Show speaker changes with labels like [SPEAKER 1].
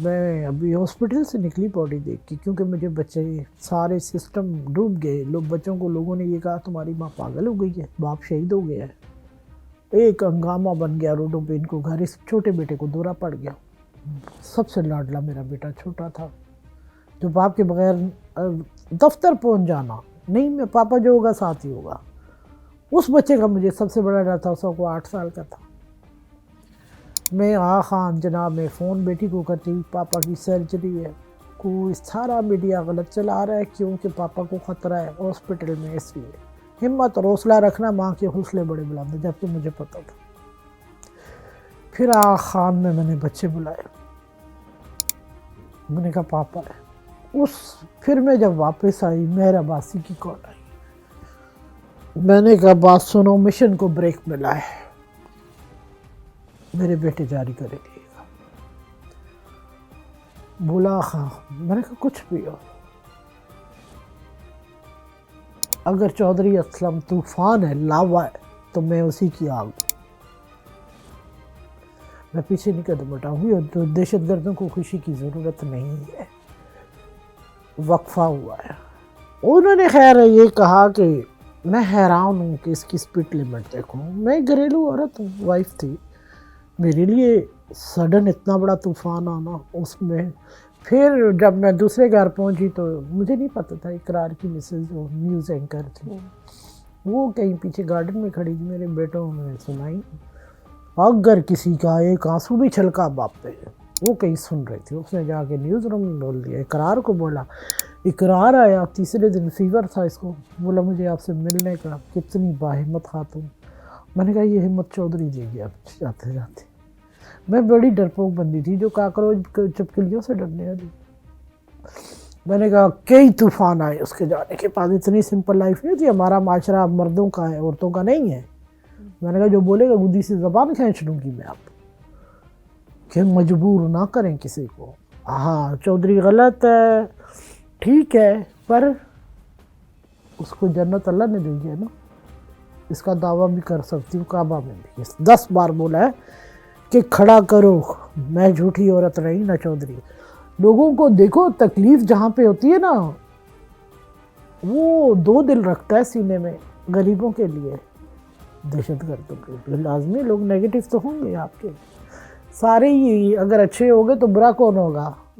[SPEAKER 1] میں ابھی ہاسپٹل سے نکلی باڈی دیکھ کے، کیونکہ مجھے بچے سارے سسٹم ڈوب گئے. بچوں کو لوگوں نے یہ کہا تمہاری ماں پاگل ہو گئی ہے، باپ شہید ہو گیا ہے. ایک ہنگامہ بن گیا روڈوں پہ. ان کو گھر اس چھوٹے بیٹے کو دورہ پڑ گیا. سب سے لاڈلا میرا بیٹا چھوٹا تھا، جو باپ کے بغیر دفتر پہنچ جانا نہیں، میں پاپا جو ہوگا ساتھ ہی ہوگا. اس بچے کا مجھے سب سے بڑا ڈر تھا. اس کو 8 سال کا تھا. میں خان جناب میں فون بیٹی کو کرتی، پاپا کی سرجری ہے. کوئی سارا میڈیا غلط چلا رہا ہے کیونکہ پاپا کو خطرہ ہے ہاسپٹل میں. اس لیے ہمت اور حوصلہ رکھنا، ماں کے حوصلے بڑے بلند ہیں، جبکہ مجھے پتہ تھا. پھر خان میں نے بچے بلائے. میں نے کہا پاپا ہے. پھر میں جب واپس آئی، مہر عباسی کی کال آئی. میں نے کہا بات سنو، مشن کو بریک ملا ہے، میرے بیٹے جاری کرے گی. بولا ہاں. میں نے کہا کچھ بھی ہو، اگر چودھری اسلم طوفان ہے، لاوا ہے، تو میں اسی کی آگ ہوں. میں پیچھے نہیں قدم اٹھاؤں گی. اور دہشت گردوں کو خوشی کی ضرورت نہیں ہے، وقفہ ہوا ہے. انہوں نے خیر یہ کہا کہ میں حیران ہوں کہ اس کی سپیڈ لمٹ دیکھوں. میں گھریلو عورت ہوں، وائف تھی. میرے لیے سڈن اتنا بڑا طوفان آنا، اس میں پھر جب میں دوسرے گھر پہنچی تو مجھے نہیں پتہ تھا. اقرار کی مسز جو نیوز اینکر تھی، وہ کہیں پیچھے گارڈن میں کھڑی تھی. میرے بیٹوں نے سنائی، اگر کسی کا ایک آنسو بھی چھلکا باپ پہ، وہ کہیں سن رہی تھی. اس نے جا کے نیوز روم میں بول دیا. اقرار کو بولا. اقرار آیا، تیسرے دن فیور تھا اس کو. بولا مجھے آپ سے ملنے کا. کتنی باہمت خاتون. میں نے کہا یہ ہمت چودھری دے گیا جاتے جاتے. میں بڑی ڈرپوک بندی تھی، جو کاکروچ چپکلیوں سے ڈرنے والی. میں نے کہا کئی طوفان آئے اس کے جانے کے بعد. اتنی سمپل لائف نہیں تھی. ہمارا معاشرہ مردوں کا ہے، عورتوں کا نہیں ہے. میں نے کہا جو بولے گا گدی سے زبان کھینچ لوں گی میں آپ کہ مجبور نہ کریں کسی کو. ہاں چودھری غلط ہے، ٹھیک ہے، پر اس کو جنت اللہ نے دی ہے نا. اس کا دعویٰ بھی کر سکتی ہوں، کعبہ میں بھی 10 بار بولا ہے کہ کھڑا کرو، میں جھوٹی عورت نہیں نہ چودھری. لوگوں کو دیکھو، تکلیف جہاں پہ ہوتی ہے نا، وہ 2 دل رکھتا ہے سینے میں. غریبوں کے لیے، دہشت گردوں کے لیے. لازمی لوگ نیگیٹو تو ہوں گے آپ کے سارے ہی. اگر اچھے ہوگے تو برا کون ہوگا؟